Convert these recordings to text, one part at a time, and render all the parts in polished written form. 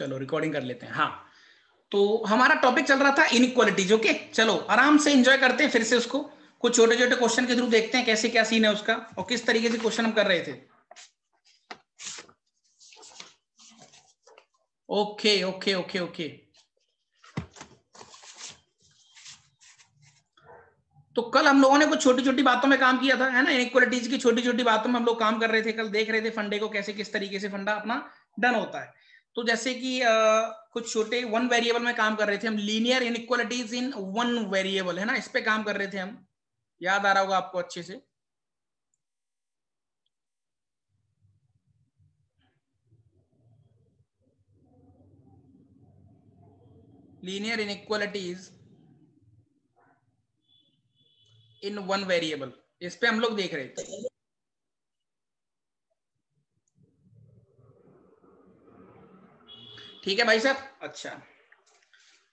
चलो रिकॉर्डिंग कर लेते हैं। हाँ, तो हमारा टॉपिक चल रहा था इनइक्वालिटीज। ओके, चलो आराम से एंजॉय करते हैं फिर से उसको, कुछ छोटे छोटे क्वेश्चन के थ्रू देखते हैं कैसे क्या सीन है उसका और किस तरीके से क्वेश्चन हम कर रहे थे। ओके ओके ओके ओके, तो कल हम लोगों ने कुछ छोटी छोटी बातों में काम किया था, है ना, इनइक्वालिटीज की छोटी छोटी बातों में हम लोग काम कर रहे थे। कल देख रहे थे फंडे को कैसे किस तरीके से फंडा अपना डन होता है। तो जैसे कि कुछ छोटे वन वेरिएबल में काम कर रहे थे हम, linear inequalities in one variable, है ना, इस पे काम कर रहे थे हम। याद आ रहा होगा आपको अच्छे से। Linear inequalities in one variable, इस पे हम लोग देख रहे थे। ठीक है भाई साहब। अच्छा,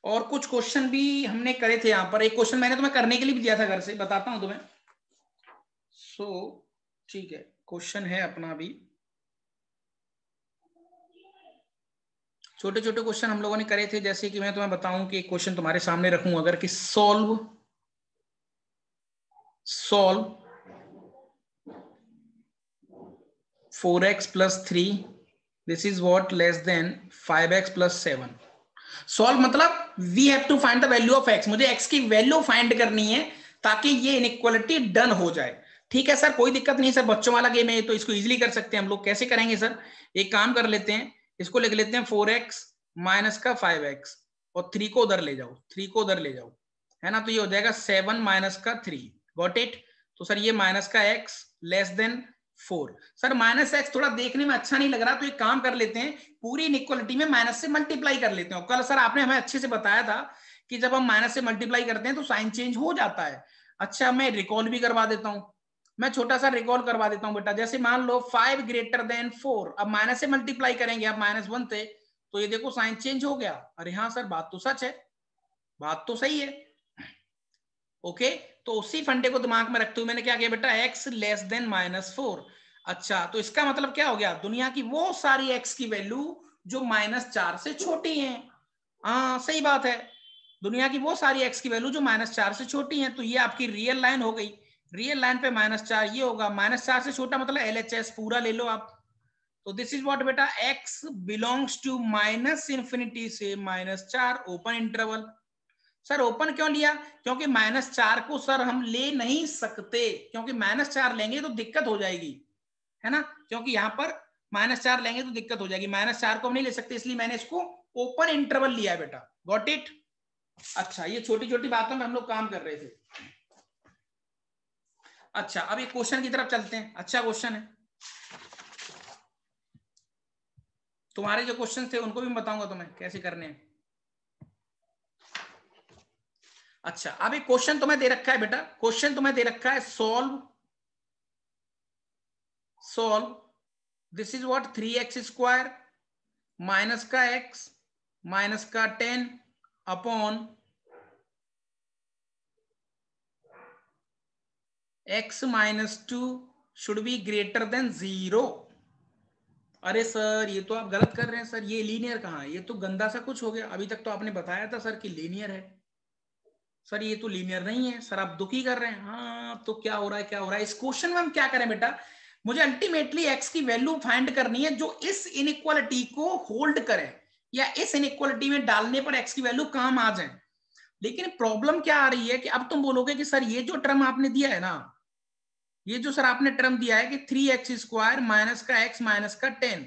और कुछ क्वेश्चन भी हमने करे थे यहाँ पर। एक क्वेश्चन मैंने तुम्हें करने के लिए भी दिया था घर से, बताता हूं तुम्हें। सो ठीक है, क्वेश्चन है अपना भी, छोटे छोटे क्वेश्चन हम लोगों ने करे थे। जैसे कि मैं तुम्हें बताऊं कि एक क्वेश्चन तुम्हारे सामने रखूं अगर, कि solve 4x plus 3 this is what less than 5x plus 7। Solve मतलब we have to find the value of x, मुझे x की वैल्यू फाइंड करनी है ताकि ये इनइक्वालिटी डन हो जाए। ठीक है सर, कोई दिक्कत नहीं सर, बच्चों वाला गेम है तो इसको इजीली कर सकते हैं हम लोग। कैसे करेंगे सर, एक काम कर लेते हैं, इसको लिख लेते हैं 4x माइनस का 5x और 3 को उधर ले जाओ, 3 को उधर ले जाओ, है ना, तो ये हो जाएगा 7 माइनस का 3। Got it. तो सर ये माइनस का x less than 4। Sir minus x थोड़ा देखने में अच्छा नहीं लग रहा, तो एक काम कर लेते हैं, पूरी इनइक्वालिटी में माइनस से मल्टीप्लाई कर लेते हैं। कल सर आपने हमें अच्छे से बताया था कि जब हम माइनस से मल्टीप्लाई करते हैं तो साइन चेंज हो जाता है। अच्छा, मैं रिकॉल भी करवा देता हूं, मैं छोटा सा रिकॉल करवा देता हूं बेटा। जैसे मान लो 5 ग्रेटर देन 4, अब माइनस से मल्टीप्लाई करेंगे, अब -1 थे तो ये देखो साइन चेंज हो गया। अरे हाँ सर, बात तो सच है, बात तो सही है। ओके, तो उसी फंडे को दिमाग में रखते हुए मैंने क्या किया बेटा, x लेस देन -4। अच्छा, तो इसका मतलब क्या हो गया, दुनिया की वो सारी x की वैल्यू जो -4 से छोटी हैं। हाँ सही बात है, दुनिया की वो सारी x की वैल्यू जो -4 से छोटी हैं। तो ये आपकी रियल लाइन हो गई। रियल लाइन पे -4 ये होगा, -4 से छोटा मतलब LHS पूरा ले लो आप। तो दिस इज व्हाट बेटा, x बिलोंग्स टू -∞ से -4 ओपन इंटरवल। सर ओपन क्यों लिया, क्योंकि -4 को सर हम ले नहीं सकते, क्योंकि -4 लेंगे तो दिक्कत हो जाएगी, है ना, क्योंकि यहां पर -4 लेंगे तो दिक्कत हो जाएगी, -4 को हम नहीं ले सकते, इसलिए मैंने इसको ओपन इंटरवल लिया है बेटा। Got it. अच्छा, ये छोटी छोटी बातों में हम लोग काम कर रहे थे। अच्छा, अब एक क्वेश्चन की तरफ चलते हैं। अच्छा क्वेश्चन है, तुम्हारे जो क्वेश्चन थे उनको भी बताऊंगा तुम्हें कैसे करने हैं। अच्छा, अब एक क्वेश्चन तुम्हें दे रखा है बेटा, क्वेश्चन तुम्हें दे रखा है solve this is what 3x square minus का x माइनस का 10 upon x minus 2 should be greater than 0। अरे सर ये तो आप गलत कर रहे हैं सर, ये लीनियर कहाँ है, ये तो गंदा सा कुछ हो गया। अभी तक तो आपने बताया था सर कि लीनियर है। सर ये तो लीनियर नहीं है सर, आप दुखी कर रहे हैं। हाँ तो क्या हो रहा है, क्या हो रहा है इस क्वेश्चन में, हम क्या करें बेटा, मुझे अल्टीमेटली x की वैल्यू फाइंड करनी है जो इस इनइक्वालिटी को होल्ड करे, या इस इनइक्वालिटी में डालने पर x की वैल्यू काम आ जाए। लेकिन प्रॉब्लम क्या आ रही है कि अब तुम बोलोगे कि सर ये जो टर्म आपने दिया है ना, ये जो सर आपने टर्म दिया है कि 3x स्क्वायर माइनस का x माइनस का 10,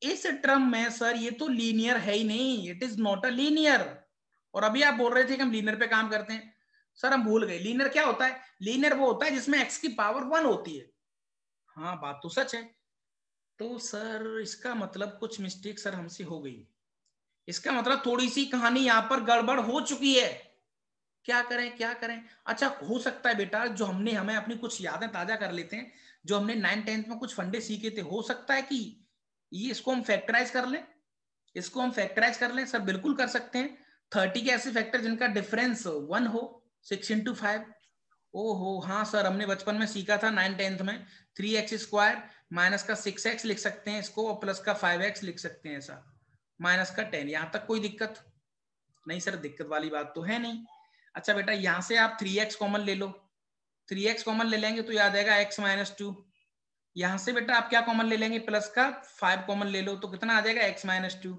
इस टर्म में सर ये तो लीनियर है ही नहीं, it is not a linear. और अभी आप बोल रहे थे कि हम लीनियर पे काम करते हैं, सर हम भूल गए लीनियर क्या होता है। लीनियर वो होता है जिसमें x की पावर 1 होती है। हाँ बात तो सच है। तो सर इसका मतलब कुछ मिस्टेक सर हमसे हो गई, इसका मतलब थोड़ी सी कहानी यहाँ पर गड़बड़ हो चुकी है। क्या करें क्या करें। अच्छा, हो सकता है बेटा जो हमें अपनी कुछ यादें ताजा कर लेते हैं, जो हमने 9th-10th में कुछ फंडे सीखे थे, हो सकता है कि ये इसको हम फैक्टराइज कर लें, इसको हम फैक्टराइज कर लें। सर बिल्कुल कर सकते हैं। 30 के ऐसे फैक्टर जिनका डिफरेंस 1 हो, 6 into 5। ओहो हाँ सर, हमने बचपन में सीखा था 9th-10th में, 3x स्क्वायर माइनस का 6x लिख सकते हैं इसको, और प्लस का 5x लिख सकते हैं ऐसा। माइनस का 10, यहां तक कोई दिक्कत नहीं सर? दिक्कत वाली बात तो है नहीं। अच्छा बेटा यहां से आप 3x कॉमन ले लो, 3x कॉमन ले लेंगे तो याद आएगा x माइनस 2। यहां से बेटा आप क्या कॉमन ले लेंगे? प्लस का 5 कॉमन ले लो तो कितना आ जाएगा? x minus 2।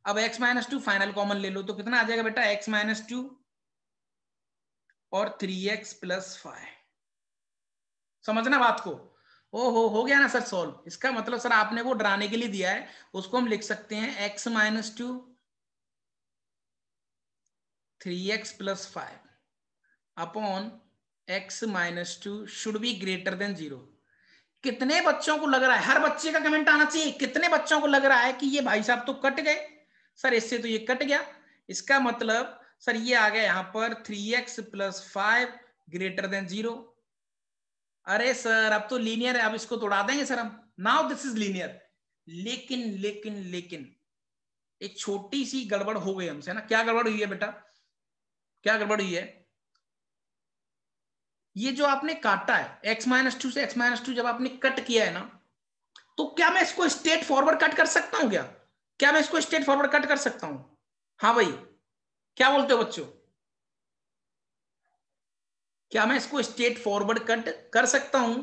अब x माइनस 2 फाइनल कॉमन ले लो तो कितना आ जाएगा बेटा? x माइनस 2 और 3x प्लस 5। समझना बात को? हो गया ना सर सॉल्व? इसका मतलब सर आपने वो डराने के लिए दिया है, उसको हम लिख सकते हैं x minus 2 3x plus 5 upon x minus 2 should be greater than 0। कितने बच्चों को लग रहा है, हर बच्चे का कमेंट आना चाहिए, कितने बच्चों को लग रहा है कि ये भाई साहब तो कट गए सर, इससे तो ये कट गया, इसका मतलब सर ये आ गया यहां पर 3x प्लस 5 ग्रेटर देन 0। अरे सर अब तो लीनियर है, अब इसको तोड़ा देंगे सर हम, नाउ दिस इज लीनियर। लेकिन लेकिन लेकिन एक छोटी सी गड़बड़ हो गई हमसे ना। क्या गड़बड़ हुई है बेटा? क्या गड़बड़ हुई है? ये जो आपने काटा है x माइनस 2 से x माइनस 2 जब आपने कट किया है ना, तो क्या मैं इसको स्ट्रेट फॉरवर्ड कट कर सकता हूं? क्या मैं इसको स्ट्रेट फॉरवर्ड कट कर सकता हूं? हाँ भाई, क्या बोलते हो बच्चों? क्या मैं इसको स्ट्रेट फॉरवर्ड कट कर सकता हूं?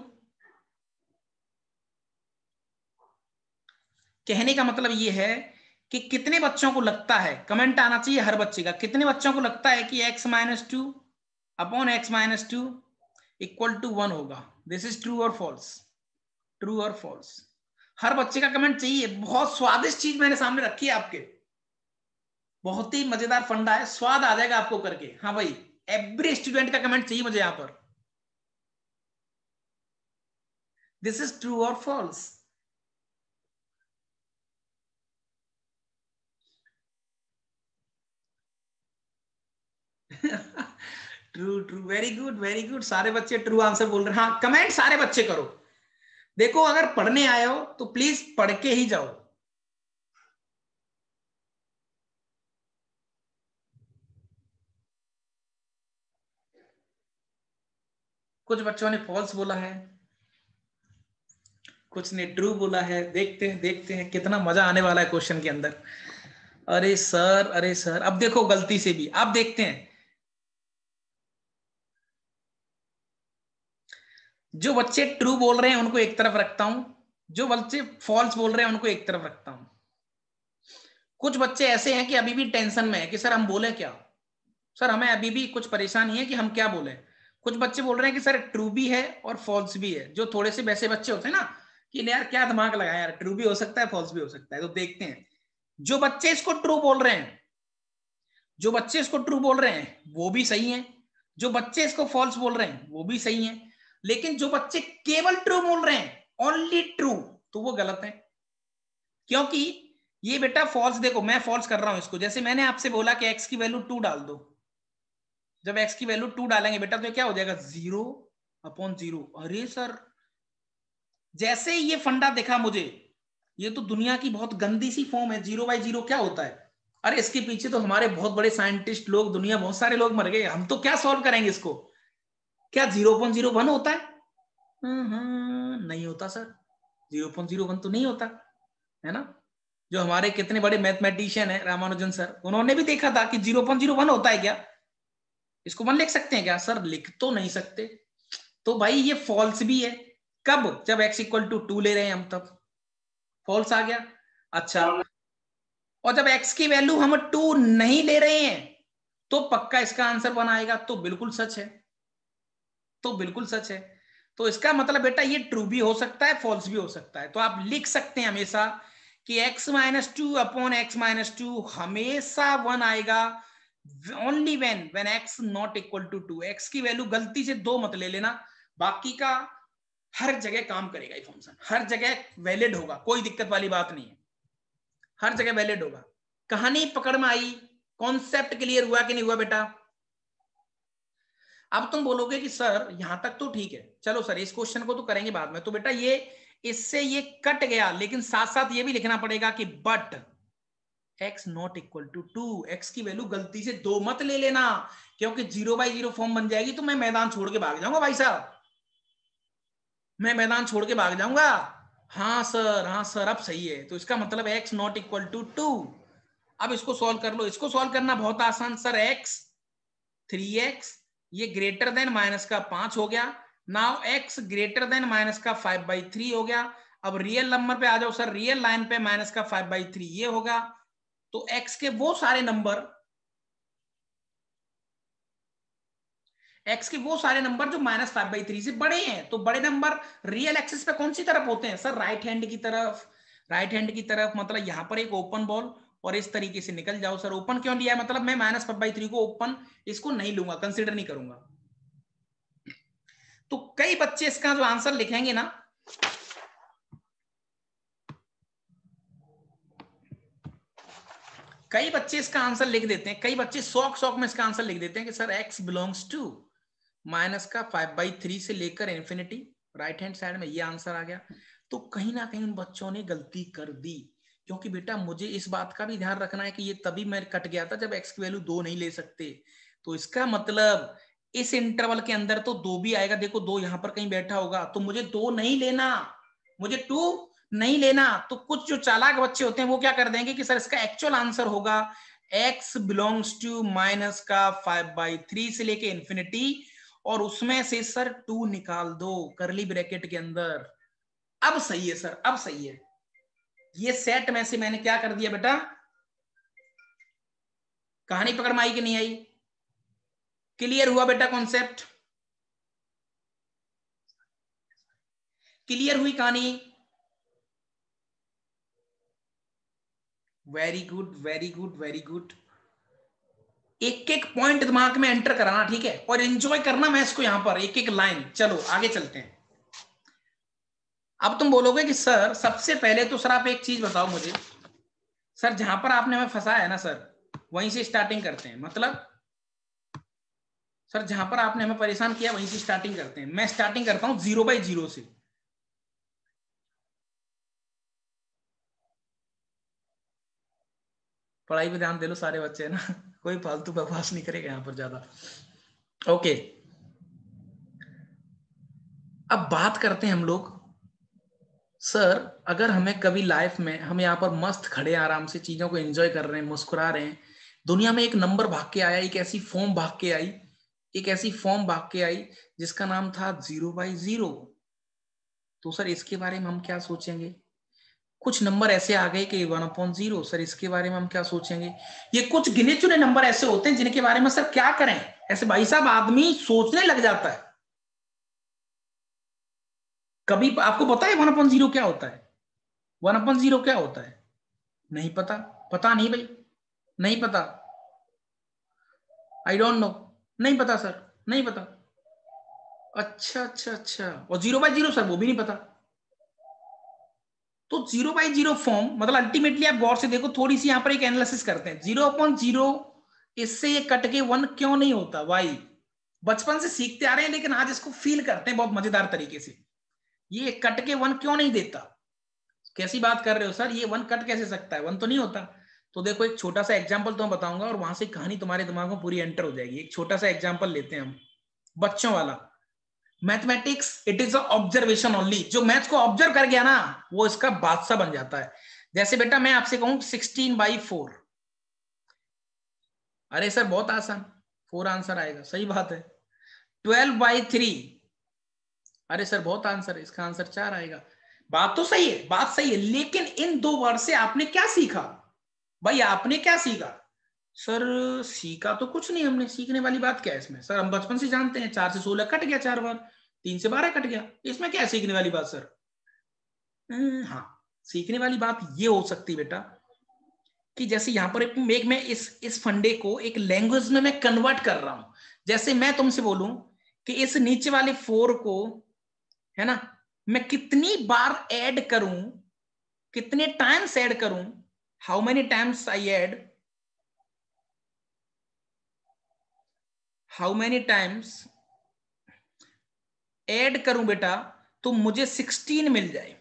कहने का मतलब ये है कि कितने बच्चों को लगता है, कमेंट आना चाहिए हर बच्चे का, कितने बच्चों को लगता है कि x minus 2 upon x minus 2 equal to 1 होगा? दिस इज ट्रू और फॉल्स? ट्रू और फॉल्स? हर बच्चे का कमेंट चाहिए। बहुत स्वादिष्ट चीज मैंने सामने रखी है आपके, बहुत ही मजेदार फंडा है, स्वाद आ जाएगा आपको करके। हाँ भाई, एवरी स्टूडेंट का कमेंट चाहिए मुझे यहां पर। दिस इज ट्रू और false? True true, very good very good, सारे बच्चे ट्रू आंसर बोल रहे हैं। हाँ कमेंट सारे बच्चे करो। देखो अगर पढ़ने आए हो तो प्लीज पढ़ के ही जाओ। कुछ बच्चों ने फॉल्स बोला है, कुछ ने ट्रू बोला है। देखते हैं कितना मजा आने वाला है क्वेश्चन के अंदर। अरे सर, अरे सर, अब देखो गलती से भी आप देखते हैं, जो बच्चे ट्रू बोल रहे हैं उनको एक तरफ रखता हूं, जो बच्चे फॉल्स बोल रहे हैं उनको एक तरफ रखता हूं। कुछ बच्चे ऐसे हैं कि अभी भी टेंशन में है कि सर हम बोले क्या, सर हमें अभी भी कुछ परेशानी है कि हम क्या बोले। कुछ बच्चे बोल रहे हैं कि सर ट्रू भी है और फॉल्स भी है, जो थोड़े से वैसे बच्चे होते हैं ना कि यार क्या दिमाग लगाया यार, ट्रू भी हो सकता है फॉल्स भी हो सकता है। तो देखते हैं, जो बच्चे इसको ट्रू बोल रहे हैं, जो बच्चे इसको ट्रू बोल रहे हैं वो भी सही है, जो बच्चे इसको फॉल्स बोल रहे हैं वो भी सही है, लेकिन जो बच्चे केवल ट्रू बोल रहे हैं, ओनली ट्रू, तो वो गलत है। क्योंकि ये बेटा फॉल्स, देखो मैं फॉल्स कर रहा हूं इसको, जैसे मैंने आपसे बोला कि x की वैल्यू 2 डाल दो, जब x की वैल्यू 2 डालेंगे बेटा तो क्या हो जाएगा? 0 अपॉन 0। अरे सर, जैसे ही ये फंडा देखा मुझे, ये तो दुनिया की बहुत गंदी सी फॉर्म है, 0/0 क्या होता है? अरे इसके पीछे तो हमारे बहुत बड़े साइंटिस्ट लोग, दुनिया बहुत सारे लोग मर गए, हम तो क्या सॉल्व करेंगे इसको? क्या 0.01 होता है? नहीं होता सर, 0.01 तो नहीं होता है ना। जो हमारे कितने बड़े मैथमेटिशियन है रामानुजन सर, उन्होंने भी देखा था कि 0.01 होता है क्या? इसको 1 लिख सकते हैं क्या? सर लिख तो नहीं सकते। तो भाई ये फॉल्स भी है। कब? जब x इक्वल टू 2 ले रहे हैं हम, तब फॉल्स आ गया। अच्छा, और जब x की वैल्यू हम 2 नहीं ले रहे हैं तो पक्का इसका आंसर 1 आएगा। तो बिल्कुल सच है, तो बिल्कुल सच है। तो इसका मतलब बेटा ये ट्रू भी हो सकता है, फॉल्स भी हो सकता है। तो आप लिख सकते हैं हमेशा कि x minus 2 upon x minus 2 हमेशा 1 आएगा, only when x not equal to 2। x की वैल्यू गलती से 2 मत ले लेना, बाकी का हर जगह काम करेगा ये फंक्शन, हर जगह वैलिड होगा, कोई दिक्कत वाली बात नहीं है, हर जगह वैलिड होगा। कहानी पकड़ में आई? कॉन्सेप्ट क्लियर हुआ कि नहीं हुआ बेटा? अब तुम बोलोगे कि सर यहां तक तो ठीक है, चलो सर इस क्वेश्चन को तो करेंगे बाद में, तो बेटा ये इससे ये कट गया, लेकिन साथ साथ ये भी लिखना पड़ेगा कि but x not equal to 2, x की वैल्यू गलती से 2 मत ले लेना, क्योंकि 0/0 फॉर्म बन जाएगी तो मैं मैदान छोड़ के भाग जाऊंगा भाई साहब, मैं मैदान छोड़ के भाग जाऊंगा। हाँ सर, हाँ सर, अब सही है। तो इसका मतलब x नॉट इक्वल टू 2, अब इसको सॉल्व कर लो, इसको सॉल्व करना बहुत आसान सर। x 3x ये ग्रेटर देन माइनस का 5 हो गया। Now x greater than minus का 5/3 हो गया। अब रियल नंबर पे आ जाओ सर, रियल लाइन पे माइनस का 5/3 ये होगा। तो x के वो सारे नंबर, x के वो सारे नंबर जो -5/3 से बड़े हैं, तो बड़े नंबर रियल एक्सिस पे कौन सी तरफ होते हैं सर? राइट हैंड की तरफ। राइट हैंड की तरफ मतलब यहां पर एक ओपन बॉल और इस तरीके से निकल जाओ सर। ओपन क्यों लिया है? मतलब मैं -5/3 को ओपन इसको नहीं लूंगा, कंसिडर नहीं करूंगा। तो कई बच्चे इसका जो आंसर लिखेंगे ना, कई बच्चे इसका आंसर लिख देते हैं, कई बच्चे शौक में इसका आंसर लिख देते हैं कि sir x belongs to minus का 5/3 से लेकर इन्फिनिटी, राइट हैंड साइड में ये आंसर आ गया। तो कहीं ना कहीं उन बच्चों ने गलती कर दी, क्योंकि बेटा मुझे इस बात का भी ध्यान रखना है कि ये तभी मैं कट गया था जब x की वैल्यू 2 नहीं ले सकते। तो इसका मतलब इस इंटरवल के अंदर तो 2 भी आएगा। देखो 2 यहां पर कहीं बैठा होगा, तो मुझे 2 नहीं लेना, मुझे 2 नहीं लेना। तो कुछ जो चालाक बच्चे होते हैं वो क्या कर देंगे कि सर इसका एक्चुअल आंसर होगा x बिलोंग्स टू माइनस का 5/3 से लेके इन्फिनिटी, और उसमें से सर 2 निकाल दो करली ब्रैकेट के अंदर। अब सही है सर, अब सही है। ये सेट में से मैंने क्या कर दिया बेटा, कहानी पकड़ में आई कि नहीं आई? क्लियर हुआ बेटा कॉन्सेप्ट? क्लियर हुई कहानी? Very good very good very good. एक एक पॉइंट दिमाग में एंटर कराना, ठीक है, और एंजॉय करना मैं इसको यहां पर एक एक लाइन। चलो आगे चलते हैं। अब तुम बोलोगे कि सर सबसे पहले तो सर आप एक चीज बताओ मुझे, सर जहां पर आपने हमें फंसाया है ना सर, वहीं से स्टार्टिंग करते हैं। मतलब सर जहां पर आपने हमें परेशान किया वहीं से स्टार्टिंग करते हैं। मैं स्टार्टिंग करता हूं 0/0 से। पढ़ाई पे ध्यान दे लो सारे बच्चे, है ना कोई फालतू बकवास नहीं करेगा यहाँ पर ज्यादा। ओके, अब बात करते हैं हम लोग। सर अगर हमें कभी लाइफ में, हम यहाँ पर मस्त खड़े आराम से चीजों को एंजॉय कर रहे हैं, मुस्कुरा रहे हैं, दुनिया में एक नंबर भाग के आया, एक ऐसी फॉर्म भाग के आई, एक ऐसी फॉर्म भाग के आई जिसका नाम था 0/0। तो सर इसके बारे में हम क्या सोचेंगे? कुछ नंबर ऐसे आ गए कि 1/0, सर इसके बारे में हम क्या सोचेंगे? ये कुछ गिने चुने नंबर ऐसे होते हैं जिनके बारे में सर क्या करें, ऐसे भाई साहब आदमी सोचने लग जाता है। कभी आपको पता है 1/0 क्या होता है? 1/0 क्या होता है? नहीं पता? पता नहीं भाई, नहीं पता। आई डोंट नो, नहीं पता सर, नहीं पता। अच्छा अच्छा अच्छा, और 0/0 सर वो भी नहीं पता। तो 0/0 फॉर्म मतलब अल्टीमेटली आप गौर से देखो, थोड़ी सी यहां पर एक एनालिसिस करते हैं। 0/0 इससे ये कट के 1 क्यों नहीं होता? वाई? बचपन से सीखते आ रहे हैं लेकिन आज इसको फील करते हैं बहुत मजेदार तरीके से। ये कट के 1 क्यों नहीं देता? कैसी बात कर रहे हो सर, ये 1 कट कैसे सकता है? 1 तो नहीं होता। तो देखो एक छोटा सा एग्जाम्पल तो मैं बताऊंगा और वहां से कहानी तुम्हारे दिमाग में पूरी एंटर हो जाएगी। एक छोटा सा एग्जाम्पल लेते हैं हम, बच्चों वाला। Mathematics it is observation only. जो मैथ्स को ऑब्जर्व कर गया ना वो इसका बादशाह बन जाता है। जैसे बेटा मैं आपसे कहूं 16/4, अरे सर बहुत आसान, 4 आंसर आएगा, सही बात है। 12/3, अरे सर बहुत आंसर है, इसका आंसर 4 आएगा। बात तो सही है, बात सही है, लेकिन इन 2 वर्ड से आपने क्या सीखा? भाई आपने क्या सीखा? सर सीखा तो कुछ नहीं हमने, सीखने वाली बात क्या है इसमें? सर हम बचपन से जानते हैं 4 से 16 कट गया 4 बार, 3 से 12 कट गया, इसमें क्या है सीखने वाली बात सर? हाँ, सीखने वाली बात ये हो सकती बेटा कि जैसे यहां पर एक मैं इस फंडे को एक लैंग्वेज में मैं कन्वर्ट कर रहा हूं। जैसे मैं तुमसे बोलूं कि इस नीचे वाले 4 को, है ना, मैं कितनी बार ऐड करूं, कितने टाइम्स ऐड करूं, how many times I add, how many times add करूं बेटा तो मुझे 16 मिल जाए।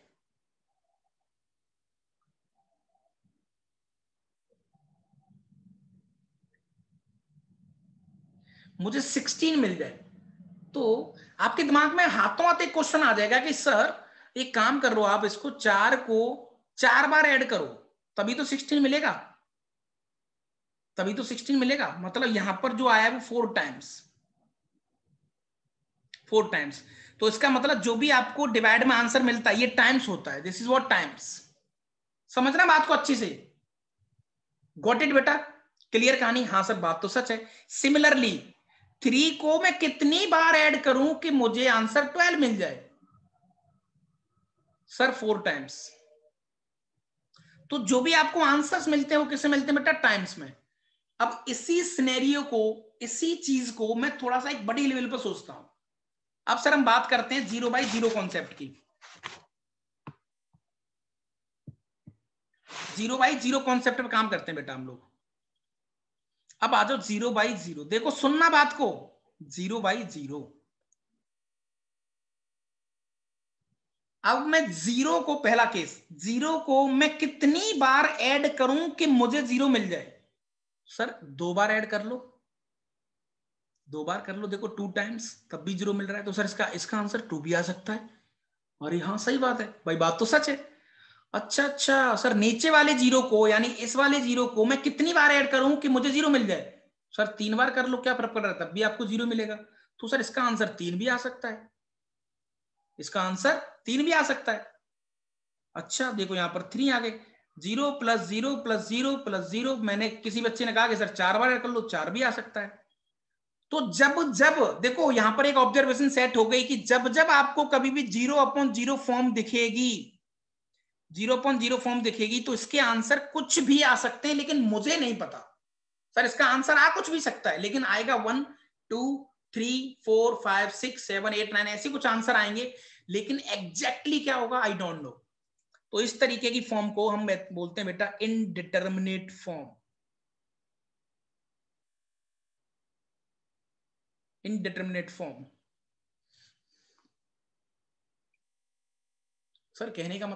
मुझे 16 मिल जाए तो आपके दिमाग में हाथों हाथ एक क्वेश्चन आ जाएगा कि सर एक काम कर लो, आप इसको 4 को 4 बार ऐड करो तभी तो 16 मिलेगा। तभी तो 16 मिलेगा। मतलब यहां पर जो आया है वो 4 टाइम्स। तो इसका मतलब जो भी आपको डिवाइड में आंसर मिलता है ये टाइम्स होता है। This is what times. समझना बात को अच्छी से। गॉट इट बेटा? क्लियर कहानी? हाँ सर बात तो सच है। सिमिलरली 3 को मैं कितनी बार ऐड करूं कि मुझे आंसर 12 मिल जाए? Sir 4 times. तो जो भी आपको आंसर्स मिलते हैं वो किससे मिलते हैं बेटा? टाइम्स में। अब इसी सिनेरियो को, इसी चीज को मैं थोड़ा सा एक बड़ी लेवल पर सोचता हूं। अब सर हम बात करते हैं 0/0 कॉन्सेप्ट की। 0/0 कॉन्सेप्ट पे काम करते हैं बेटा हम लोग। अब आ जाओ 0/0। देखो सुनना बात को। 0/0। अब मैं जीरो को, पहला केस, जीरो को मैं कितनी बार ऐड करूं कि मुझे 0 मिल जाए? सर 2 बार ऐड कर लो, 2 बार कर लो। देखो 2 टाइम्स, तब भी 0 मिल रहा है। तो सर इसका इसका आंसर 2 भी आ सकता है। अरे हाँ सही बात है भाई, बात तो सच है। अच्छा अच्छा सर, नीचे वाले 0 को यानी इस वाले 0 को मैं कितनी बार ऐड करूं कि मुझे 0 मिल जाए? सर 3 बार कर लो, क्या फर्क पड़ रहा है, तब भी आपको 0 मिलेगा। तो सर इसका आंसर 3 भी आ सकता है। इसका आंसर 3 भी आ सकता है। अच्छा देखो यहां पर 3 आ गए। 0 + 0 + 0 + 0। मैंने, किसी बच्चे ने कहा कि सर 4 बार ऐड कर लो, 4 भी आ सकता है। तो जब जब देखो यहां पर एक ऑब्जर्वेशन सेट हो गई कि जब जब आपको कभी भी 0/0 फॉर्म दिखेगी, 0/0 फॉर्म दिखेगी, तो इसके आंसर कुछ भी आ सकते हैं, लेकिन मुझे नहीं पता। सर इसका आंसर आ कुछ भी सकता है, लेकिन आएगा 1 2 3 4 5 6 7 8 9 ऐसे कुछ आंसर आएंगे, लेकिन एग्जैक्टली क्या होगा आई डोंट नो। तो इस तरीके की फॉर्म को हम बोलते हैं बेटा indeterminate form. Indeterminate form. Sir कहने का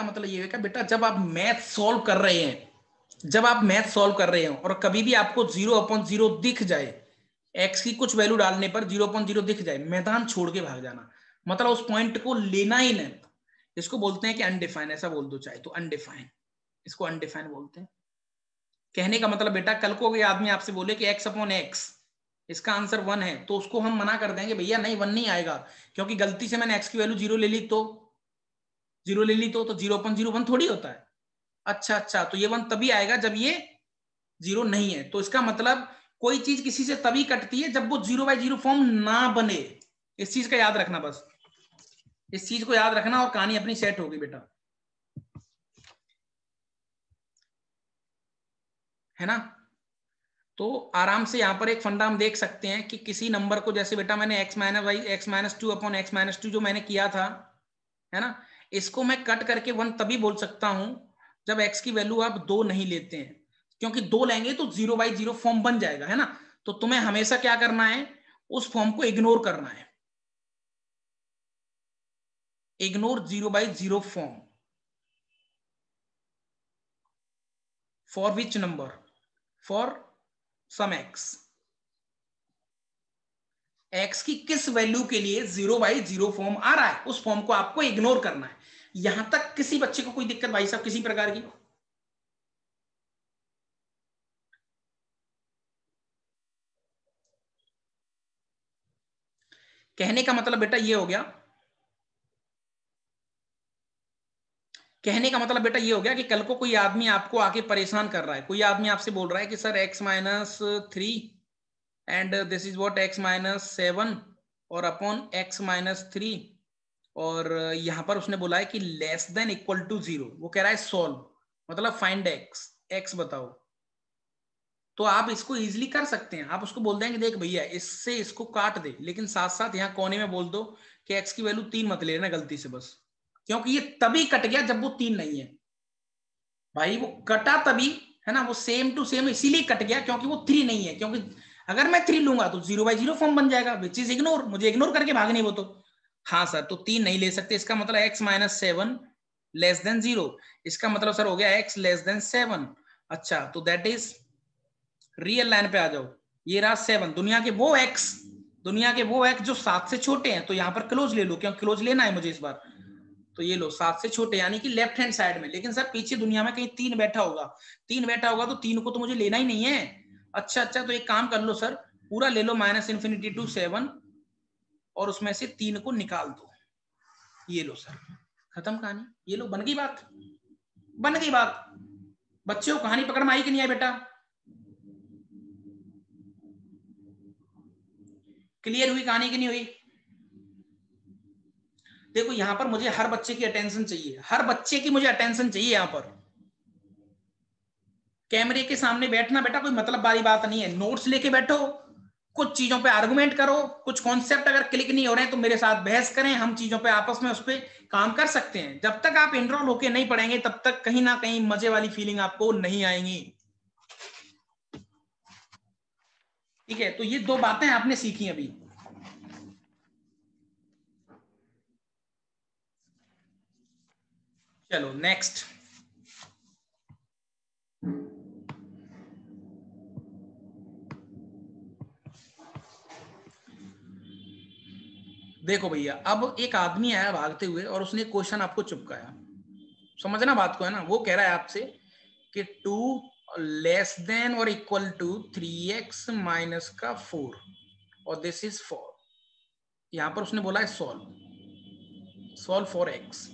मतलब ये है कि बेटा जब आप मैथ सॉल्व कर रहे हैं, जब आप मैथ सॉल्व कर रहे हो और कभी भी आपको 0/0 दिख जाए, एक्स की कुछ वैल्यू डालने पर 0/0 दिख जाए, मैदान छोड़ के भाग जाना। मतलब उस पॉइंट को लेना ही नहीं। इसको बोलते हैं कि अनडिफाइन, ऐसा बोल दो चाहे तो, अनडिफाइन। इसको अनडिफाइन बोलते हैं। कहने का मतलब बेटा कल को कोई आदमी आपसे बोले कि x/x इसका आंसर 1 है, तो उसको हम मना कर देंगे भैया नहीं 1 नहीं आएगा, क्योंकि गलती से मैंने x की वैल्यू 0 ले ली, तो 0 ले ली, तो 0/0 1 थोड़ी होता है। अच्छा अच्छा, तो ये 1 तभी आएगा जब ये 0 नहीं है। तो इसका मतलब कोई चीज किसी से तभी कटती है जब वो 0/0 फॉर्म ना बने। इस चीज का याद रखना, बस इस चीज को याद रखना और कहानी अपनी सेट होगी बेटा, है ना। तो आराम से यहां पर एक फंडा हम देख सकते हैं कि किसी नंबर को, जैसे बेटा मैंने x-2 जो मैंने किया था, है ना, इसको मैं कट करके 1 तभी बोल सकता हूं जब x की वैल्यू आप 2 नहीं लेते हैं, क्योंकि 2 लेंगे तो 0/0 फॉर्म बन जाएगा, है ना। तो तुम्हें हमेशा क्या करना है, उस फॉर्म को इग्नोर करना है। Ignore 0/0 form for which number, for some x की किस वैल्यू के लिए 0/0 फॉर्म आ रहा है, उस फॉर्म को आपको इग्नोर करना है। यहां तक किसी बच्चे को कोई दिक्कत भाई साहब किसी प्रकार की? कहने का मतलब बेटा ये हो गया, कहने का मतलब बेटा ये हो गया कि कल को कोई आदमी आपको आके परेशान कर रहा है, कोई आदमी आपसे बोल रहा है कि sir x-3 and this is what x-7 और अपॉन x-3, और यहां पर उसने बोला है कि लेस देन इक्वल टू 0। वो कह रहा है सॉल्व, मतलब फाइंड x बताओ। तो आप इसको इजीली कर सकते हैं। आप उसको बोल देंगे देख भैया इससे इसको काट दे, लेकिन साथ साथ यहाँ कोने में बोल दो कि x की वैल्यू 3 मत लेना गलती से, बस, क्योंकि ये तभी कट गया जब वो 3 नहीं है। भाई वो कटा तभी, है ना, वो सेम टू सेम इसीलिए कट गया क्योंकि वो 3 नहीं है। क्योंकि अगर मैं 3 लूंगा तो 0/0 फॉर्म बन जाएगा, विच इज इग्नोर, मुझे इग्नोर करके भागनी वो तो। हाँ सर, तो 3 नहीं ले सकते, इसका मतलब x-7 लेस देन 0। इसका मतलब सर हो गया x लेस देन 7। अच्छा, तो दैट इज रियल लाइन पे आ जाओ। ये रहा 7, दुनिया के वो x जो 7 से छोटे हैं, तो यहां पर क्लोज ले लो, क्यों क्लोज लेना है मुझे इस बार। तो ये लो 7 से छोटे यानी कि लेफ्ट हैंड साइड में। लेकिन सर पीछे दुनिया में कहीं 3 बैठा होगा, 3 बैठा होगा तो 3 को तो मुझे लेना ही नहीं है। अच्छा तो एक काम कर लो सर, पूरा ले लो -∞ to 7 और उसमें से 3 को निकाल दो। ये लो सर, खत्म कहानी। ये लो, बन गई बात, बन गई बात। बच्चों को कहानी पकड़ में आई कि नहीं आई बेटा? क्लियर हुई कहानी कि नहीं हुई? देखो यहां पर मुझे हर बच्चे की अटेंशन चाहिए, हर बच्चे की मुझे अटेंशन चाहिए। यहां पर कैमरे के सामने बैठना बेटा कोई मतलब वाली बात नहीं है। नोट्स लेके बैठो, कुछ चीजों पे आर्गुमेंट करो, कुछ कॉन्सेप्ट अगर क्लिक नहीं हो रहे हैं तो मेरे साथ बहस करें, हम चीजों पे आपस में उस पर काम कर सकते हैं। जब तक आप एनरोल होके नहीं पढ़ेंगे तब तक कहीं ना कहीं मजे वाली फीलिंग आपको नहीं आएंगी। ठीक है, तो ये 2 बातें आपने सीखी अभी। चलो नेक्स्ट। देखो भैया, अब एक आदमी आया भागते हुए और उसने क्वेश्चन आपको चिपकाया। समझना बात को है ना। वो कह रहा है आपसे कि 2 लेस देन और इक्वल टू 3x माइनस का 4 और दिस इज 4। यहां पर उसने बोला है सॉल्व फॉर x,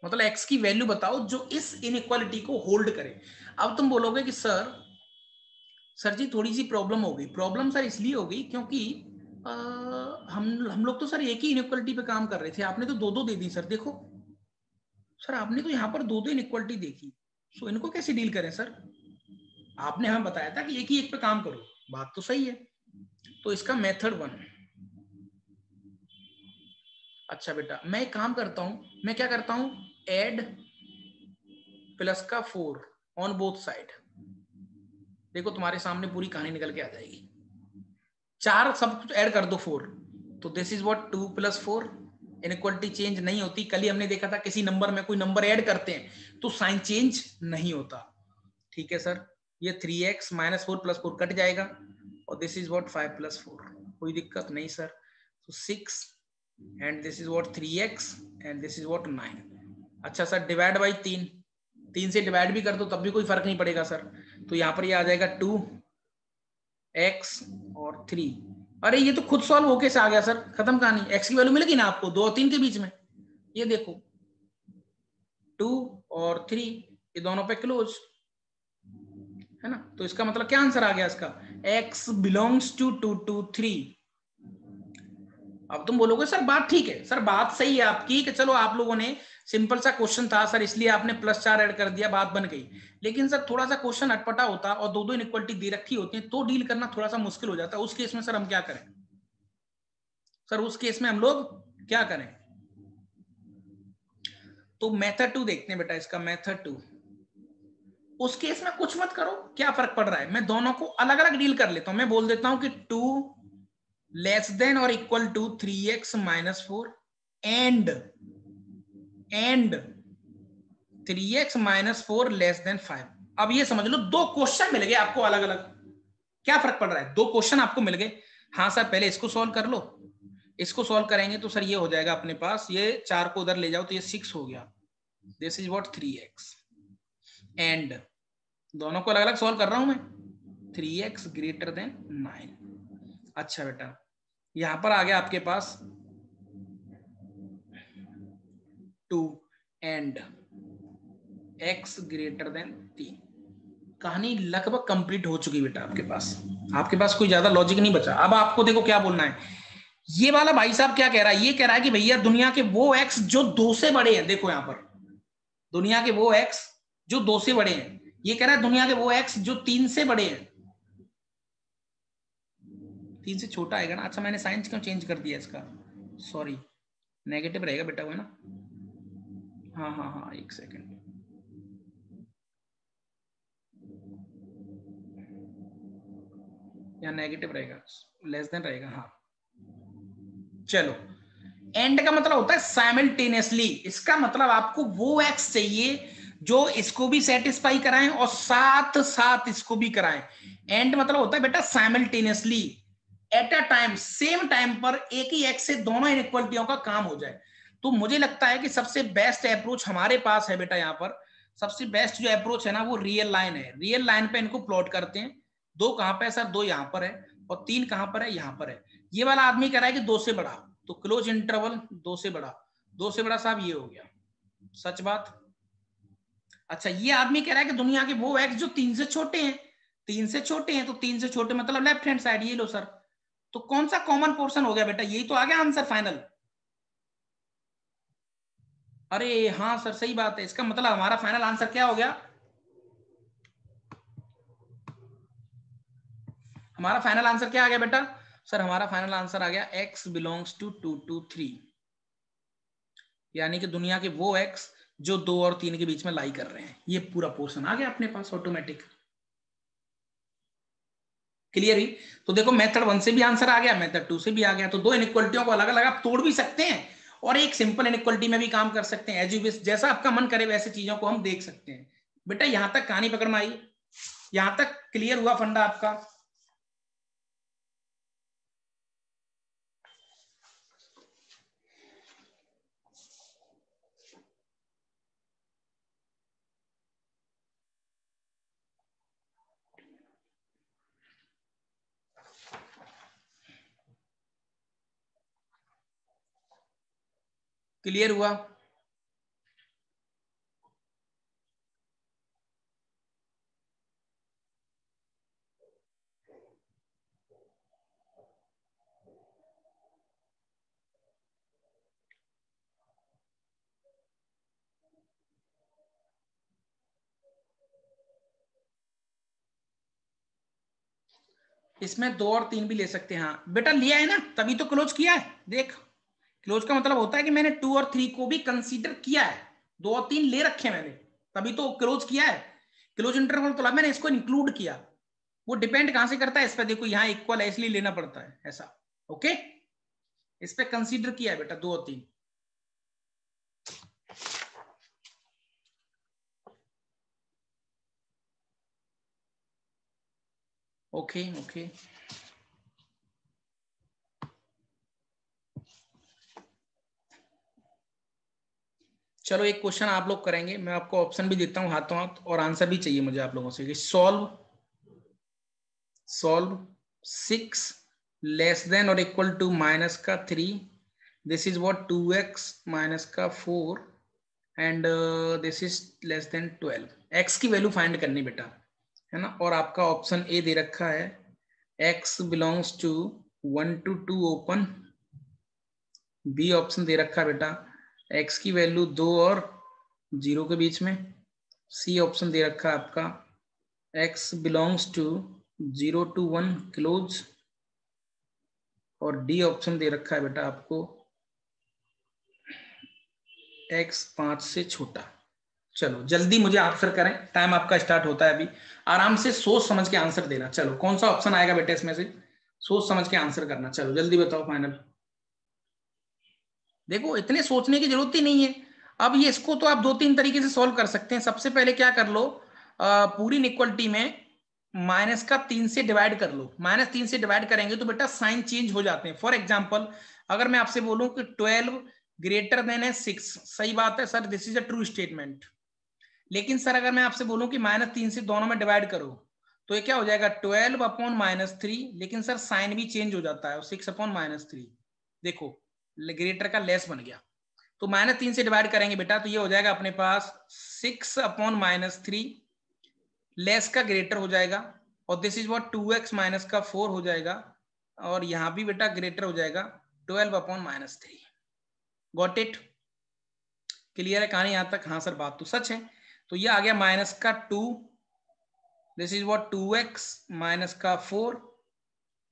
मतलब x की वैल्यू बताओ जो इस इनइक्वालिटी को होल्ड करे। अब तुम बोलोगे कि सर जी थोड़ी सी प्रॉब्लम हो गई। प्रॉब्लम सर इसलिए हो गई क्योंकि हम लोग तो सर एक ही इनइक्वालिटी पे काम कर रहे थे, आपने तो 2-2 दे दी सर। देखो सर आपने तो यहाँ पर 2-2 इनइक्वालिटी देखी, सो इनको कैसे डील करें सर? आपने हमें बताया था कि एक ही एक पे काम करो, बात तो सही है। तो इसका मेथड 1। अच्छा बेटा मैं एक काम करता हूं, मैं क्या करता हूं, ऐड प्लस का 4 ऑन बोथ साइड। देखो तुम्हारे सामने पूरी कहानी निकल के आ जाएगी। 4 सब कुछ ऐड कर दो 4, तो this is what 2 + 4। Inequality change नहीं होती। कल ही हमने देखा था किसी नंबर में कोई नंबर ऐड करते हैं तो साइन चेंज नहीं होता। ठीक है सर, ये 3x - 4 + 4 कट जाएगा और दिस इज व्हाट 5 + 4। कोई दिक्कत नहीं सर। तो 6 and this is what 3x and this is what 9। अच्छा सर डिवाइड बाई 3 से डिवाइड भी कर दो तब भी कोई फर्क नहीं पड़ेगा सर। तो यहाँ पर ये आ जाएगा 2x और 3। अरे ये तो खुद सॉल्व होके से आ गया सर, खत्म कहानी। x की वैल्यू मिलेगी ना आपको 2 और 3 के बीच में। ये देखो 2 और 3 ये दोनों पे क्लोज है ना। तो इसका मतलब क्या आंसर आ गया इसका, x बिलोंग्स टू 2 to 3। अब तुम बोलोगे सर बात ठीक है, सर बात सही है आपकी कि चलो आप लोगों ने सिंपल सा क्वेश्चन था सर इसलिए आपने +4 ऐड कर दिया, बात बन गई। लेकिन सर थोड़ा सा क्वेश्चन अटपटा होता और 2-2 इनइक्वालिटी दे रखी होती है तो डील करना थोड़ा सा मुश्किल हो जाता है। उस केस में सर हम क्या करें? सर उस केस में हम लोग क्या करें? तो मेथड 2 देखते हैं बेटा, इसका मेथड 2। उस केस में कुछ मत करो, क्या फर्क पड़ रहा है, मैं दोनों को अलग अलग डील कर लेता हूं। मैं बोल देता हूं कि 2 लेस देन और equal to 3x - 4 and 3x - 4 less than 5। अब ये समझ लो 2 क्वेश्चन मिल गए आपको अलग अलग। क्या फर्क पड़ रहा है, 2 क्वेश्चन आपको मिल गए। हाँ सर पहले इसको सॉल्व कर लो। इसको सॉल्व करेंगे तो सर ये हो जाएगा अपने पास, ये 4 को उधर ले जाओ तो ये 6 हो गया। This is what 3x and दोनों को अलग अलग सॉल्व कर रहा हूं मैं, 3x > 9। अच्छा बेटा यहां पर आ गया आपके पास 2 एंड x > 3। कहानी लगभग कंप्लीट हो चुकी बेटा आपके पास कोई ज्यादा लॉजिक नहीं बचा। अब आपको देखो क्या बोलना है। ये वाला भाई साहब क्या कह रहा है, ये कह रहा है कि भैया दुनिया के वो x जो 2 से बड़े हैं। देखो यहां पर दुनिया के वो x जो 2 से बड़े हैं, ये कह रहा है दुनिया के वो x जो 3 से बड़े हैं। 3 से छोटा आएगा ना। अच्छा मैंने साइंस क्यों चेंज कर दिया इसका, सॉरी नेगेटिव रहेगा बेटा वो है ना। हाँ एक सेकेंड, यहाँ नेगेटिव रहेगा, लेस देन रहेगा। हाँ चलो, एंड का मतलब होता है साइमल्टेनियसली। इसका मतलब आपको वो एक्स चाहिए जो इसको भी सेटिस्फाई कराएं और साथ साथ इसको भी कराएं। एंड मतलब होता है बेटा simultaneously, at a time, same time पर एक ही एक्स से दोनों इनइक्वालिटियों का काम हो जाए। तो मुझे लगता है कि सबसे बेस्ट अप्रोच हमारे पास है बेटा, यहाँ पर सबसे बेस्ट जो अप्रोच है ना वो रियल लाइन है। रियल लाइन पे इनको प्लॉट करते हैं। 2 कहां पे है सर? 2 यहाँ पर है और 3 कहां पर है? यहाँ पर है। ये वाला आदमी कह रहा है कि 2 से बड़ा, तो क्लोज इंटरवल 2 से बड़ा, 2 से बड़ा साहब ये हो गया, सच बात। अच्छा, ये आदमी कह रहा है कि दुनिया के वो एक्स जो 3 से छोटे हैं, 3 से छोटे हैं, तो 3 से छोटे मतलब लेफ्ट हैंड साइड, ये लो सर। तो कौन सा कॉमन पोर्शन हो गया बेटा? यही तो आ गया आंसर फाइनल। अरे हाँ सर, सही बात है। इसका मतलब हमारा फाइनल आंसर क्या हो गया? हमारा फाइनल आंसर क्या आ गया बेटा? सर हमारा फाइनल आंसर आ गया x बिलोंग्स टू 2 to 3, यानी कि दुनिया के वो x जो 2 और 3 के बीच में लाई कर रहे हैं। ये पूरा पोर्शन आ गया अपने पास ऑटोमेटिक। क्लियर ही? तो देखो मेथड 1 से भी आंसर आ गया, मेथड 2 से भी आ गया। तो 2 इनइक्वालिटियों को अलग अलग आप तोड़ भी सकते हैं और एक सिंपल इनइक्वालिटी में भी काम कर सकते हैं। एज यू विश, जैसा आपका मन करे वैसे चीजों को हम देख सकते हैं। बेटा यहां तक कहानी पकड़ में आई? यहां तक क्लियर हुआ फंडा आपका? क्लियर हुआ? इसमें 2 और 3 भी ले सकते हैं। हाँ बेटा लिया है ना, तभी तो क्लोज किया है। देख, क्लोज का मतलब होता है कि मैंने 2 और 3 को भी कंसीडर किया है। 2 और 3 ले रखे मैंने, तभी तो क्लोज किया है। क्लोज इंटरवल तो मैंने इसको इंक्लूड किया। वो डिपेंड कहां से करता है? इस पर देखो, यहाँ इक्वल है इसलिए लेना पड़ता है ऐसा। ओके, इस पे कंसीडर किया है बेटा 2 और 3। ओके ओके, चलो एक क्वेश्चन आप लोग करेंगे, मैं आपको ऑप्शन भी देता हूं हाथों हाथ, और आंसर भी चाहिए मुझे आप लोगों से कि सॉल्व सॉल्व 6 लेस देन और इक्वल टू माइनस का 3, this is what 2x minus का 4 and this is less than 12। x की वैल्यू फाइंड करनी बेटा, है ना। और आपका ऑप्शन ए दे रखा है x belongs to 1 to 2 open, B option दे रखा है बेटा x की वैल्यू 2 और 0 के बीच में, सी ऑप्शन दे रखा है आपका x belongs to 0 to 1 close, और डी ऑप्शन दे रखा है बेटा आपको x 5 से छोटा। चलो जल्दी मुझे आंसर करें, टाइम आपका स्टार्ट होता है अभी। आराम से सोच समझ के आंसर देना। चलो कौन सा ऑप्शन आएगा बेटा इसमें से? सोच समझ के आंसर करना। चलो जल्दी बताओ फाइनल। देखो इतने सोचने की जरूरत ही नहीं है। अब ये इसको तो आप 2-3 तरीके से सॉल्व कर सकते हैं। सबसे पहले क्या कर लो, पूरी इक्वलिटी में माइनस का 3 से डिवाइड कर लो। -3 से डिवाइड करेंगे तो बेटा साइन चेंज हो जाते हैं। फॉर एग्जाम्पल अगर मैं आपसे बोलूं कि 12 ग्रेटर देन है 6, सही बात है sir, this is a true statement. लेकिन सर अगर मैं आपसे बोलूं कि -3 से दोनों में डिवाइड करो तो ये क्या हो जाएगा 12/-3, लेकिन सर साइन भी चेंज हो जाता है, 6/-3। देखो ग्रेटर का लेस बन गया। तो -3 से डिवाइड करेंगे बेटा तो ये हो जाएगा अपने पास 6/-3, लेस का ग्रेटर हो जाएगा, और this is what 2x minus का 4 हो जाएगा, और यहां भी बेटा ग्रेटर हो जाएगा 12/-3। Got it? क्लियर है कहानी यहां तक? हाँ सर बात तो सच है। तो ये आ गया माइनस का 2, this is what 2x minus का 4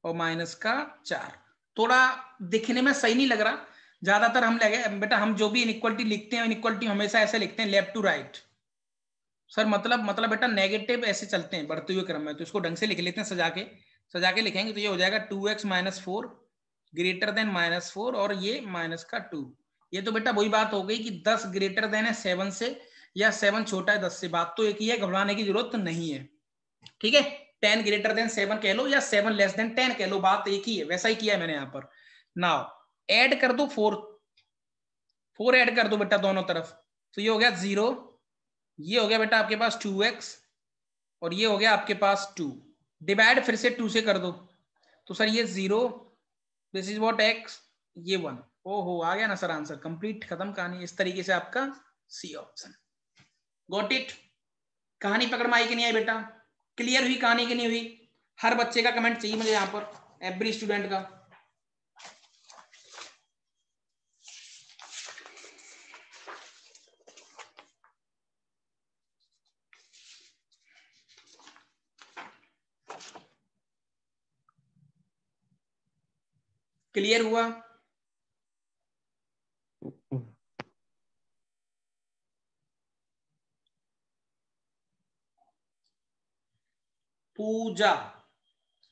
और माइनस का 4। थोड़ा दिखने में सही नहीं लग रहा, ज्यादातर हम लगे बेटा, हम जो भी इनइक्वालिटी लिखते हैं इनइक्वालिटी हमेशा ऐसे लिखते हैं लेफ्ट टू राइट। सर मतलब बेटा नेगेटिव ऐसे चलते हैं बढ़ते हुए क्रम में, तो इसको ढंग से लिख लेते हैं सजा के लिखेंगे तो ये हो जाएगा 2x माइनस 4 ग्रेटर देन -4 और ये माइनस का 2। ये तो बेटा वही बात हो गई कि 10 ग्रेटर देन है 7 से या 7 छोटा है 10 से, बात तो एक ही है, घबराने की जरूरत नहीं है। ठीक है, 10 ग्रेटर देन 7 कह लो या 7 लेस देन 10 कह लो, बात एक ही है। वैसा ही किया है मैंने यहाँ पर। नाउ ऐड कर दो 4 4 ऐड कर दो बेटा दोनों तरफ, तो ये हो गया 0, ये हो गया बेटा आपके पास 2x और ये हो गया आपके पास 2। डिवाइड फिर से 2 से कर दो, तो सर ये 0, दिस इज व्हाट x, ये 1। ओहो आ गया ना सर आंसर, कंप्लीट, खत्म कहानी। इस तरीके से आपका सी ऑप्शन। Got it? कहानी पकड़ में आई कि नहीं आई बेटा? क्लियर हुई कहानी कि नहीं हुई? हर बच्चे का कमेंट चाहिए मुझे यहाँ पर, एवरी स्टूडेंट का। क्लियर हुआ? पूजा,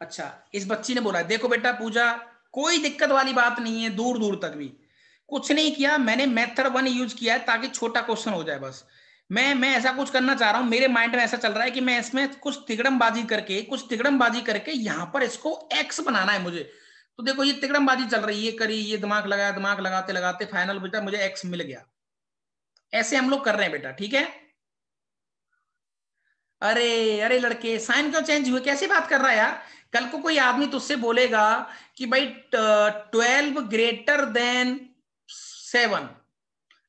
अच्छा इस बच्ची ने बोला, देखो बेटा पूजा कोई दिक्कत वाली बात नहीं है, दूर दूर तक भी कुछ नहीं किया मैंने, मेथड 1 यूज किया है ताकि छोटा क्वेश्चन हो जाए बस। मैं ऐसा कुछ करना चाह रहा हूं, मेरे माइंड में ऐसा चल रहा है कि मैं इसमें कुछ तिगड़मबाजी करके यहां पर इसको एक्स बनाना है मुझे। तो देखो ये तिगड़मबाजी चल रही है, ये करी, ये दिमाग लगाया, दिमाग लगाते लगाते फाइनल बेटा मुझे एक्स मिल गया। ऐसे हम लोग कर रहे हैं बेटा, ठीक है? अरे अरे लड़के साइन क्यों चेंज हुए, कैसी बात कर रहा है यार? कल को कोई आदमी तुझसे बोलेगा कि भाई 12 ग्रेटर देन 7,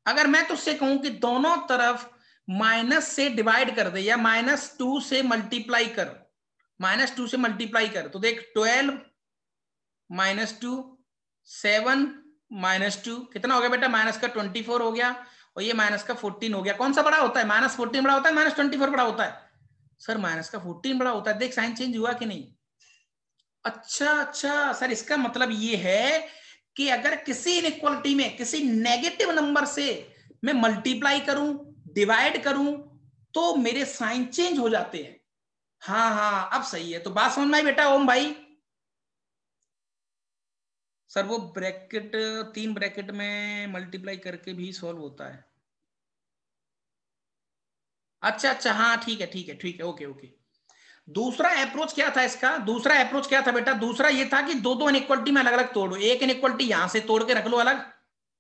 अगर मैं तुझसे कहूं कि दोनों तरफ माइनस से डिवाइड कर दे या -2 से मल्टीप्लाई कर, -2 से मल्टीप्लाई कर, तो देख 12 -2, 7 -2 कितना हो गया बेटा? माइनस का 24 हो गया और ये माइनस का 14 हो गया। कौन सा बड़ा होता है? -14 बड़ा होता है, -24 बड़ा होता है? सर माइनस का 14 बड़ा होता है। देख साइन चेंज हुआ कि नहीं? अच्छा अच्छा सर, इसका मतलब ये है कि अगर किसी इनइक्वालिटी में किसी नेगेटिव नंबर से मैं मल्टीप्लाई करूं, डिवाइड करूं, तो मेरे साइन चेंज हो जाते हैं। हाँ हाँ अब सही है। तो बात समझ में आई बेटा ओम भाई? सर वो ब्रैकेट, 3 ब्रैकेट में मल्टीप्लाई करके भी सॉल्व होता है। अच्छा अच्छा हाँ ठीक है ठीक है ठीक है, ओके ओके। दूसरा अप्रोच क्या था इसका? दूसरा अप्रोच क्या था बेटा? दूसरा ये था कि दो दो इनइक्वालिटी में अलग अलग तोड़ो, एक इनइक्वालिटी यहां से तोड़ के रख लो अलग,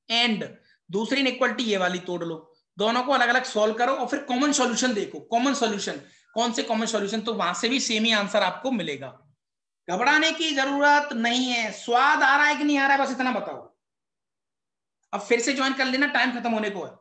एंड दूसरी इनइक्वालिटी ये वाली तोड़ लो, दोनों को अलग अलग सॉल्व करो और फिर कॉमन सॉल्यूशन देखो। कॉमन सॉल्यूशन कौन से? कॉमन सॉल्यूशन, तो वहां से भी सेम ही आंसर आपको मिलेगा। घबराने की जरूरत नहीं है। स्वाद आ रहा है कि नहीं आ रहा है, बस इतना बताओ। अब फिर से ज्वाइन कर लेना, टाइम खत्म होने को है।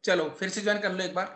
चलो फिर से ज्वाइन कर लो एक बार।